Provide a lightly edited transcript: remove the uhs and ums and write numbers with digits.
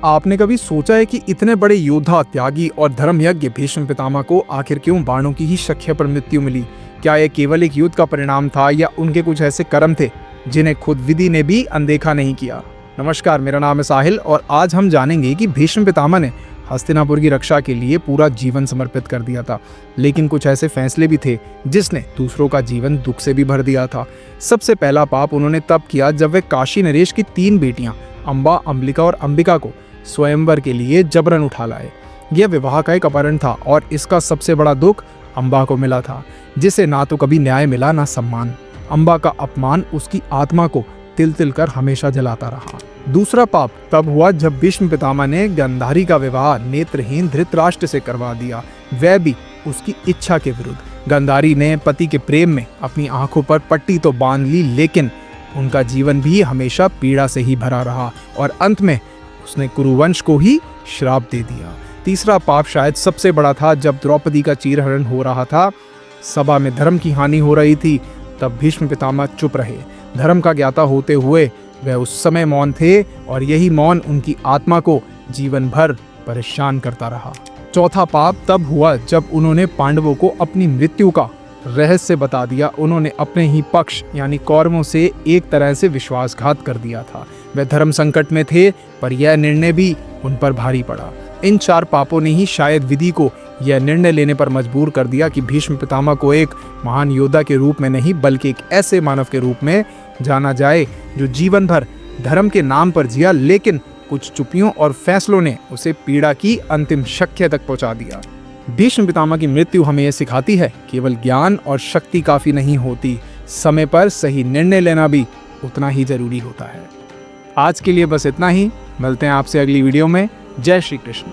आपने कभी सोचा है कि इतने बड़े योद्धा, त्यागी और धर्मयज्ञ भीष्म पितामह को आखिर क्यों बाणों की ही शख्य पर मृत्यु मिली? क्या यह केवल एक युद्ध का परिणाम था या उनके कुछ ऐसे कर्म थे जिन्हें खुद विधि ने भी अनदेखा नहीं किया? नमस्कार, मेरा नाम है साहिल और आज हम जानेंगे कि भीष्म पितामह ने हस्तिनापुर की रक्षा के लिए पूरा जीवन समर्पित कर दिया था, लेकिन कुछ ऐसे फैसले भी थे जिसने दूसरों का जीवन दुख से भी भर दिया था। सबसे पहला पाप उन्होंने तब किया जब वे काशी नरेश की 3 बेटियां अंबा, अंबिका और अंबिका को स्वयंवर के लिए जबरन उठा लाए। यह विवाह का एक अपहरण था और इसका सबसे बड़ा दुख अंबा को मिला था, जिसे ना तो कभी न्याय मिला ना सम्मान। अंबा का अपमान उसकी आत्मा को तिल तिल कर हमेशा जलाता रहा। दूसरा पाप तब हुआ जब भीष्म पितामह ने गांधारी का विवाह नेत्रहीन धृतराष्ट्र से करवा दिया, वह भी उसकी इच्छा के विरुद्ध। गांधारी ने पति के प्रेम में अपनी आंखों पर पट्टी तो बांध ली, लेकिन उनका जीवन भी हमेशा पीड़ा से ही भरा रहा और अंत में उसने कुरुवंश को ही श्राप दे दिया। तीसरा पाप शायद सबसे बड़ा था। जब द्रौपदी का चीरहरण हो रहा था, सभा में धर्म की हानि हो रही थी, तब भीष्म पितामह चुप रहे। धर्म का ज्ञाता होते हुए वह उस समय मौन थे और यही मौन उनकी आत्मा को जीवन भर परेशान करता रहा। चौथा पाप तब हुआ जब उन्होंने पांडवों को अपनी मृत्यु का रहस्य बता दिया। उन्होंने अपने ही पक्ष यानी कौरवों से एक तरह से विश्वासघात कर दिया था। वे धर्म संकट में थे, पर यह निर्णय भी उन पर भारी पड़ा। इन 4 पापों ने ही शायद विधि को यह निर्णय लेने पर मजबूर कर दिया कि भीष्म पितामह को एक महान योद्धा के रूप में नहीं, बल्कि एक ऐसे मानव के रूप में जाना जाए जो जीवन भर धर्म के नाम पर जिया, लेकिन कुछ चुप्पियों और फैसलों ने उसे पीड़ा की अंतिम शक्य तक पहुंचा दिया। भीष्म पितामह की मृत्यु हमें यह सिखाती है, केवल ज्ञान और शक्ति काफी नहीं होती, समय पर सही निर्णय लेना भी उतना ही जरूरी होता है। आज के लिए बस इतना ही। मिलते हैं आपसे अगली वीडियो में। जय श्री कृष्ण।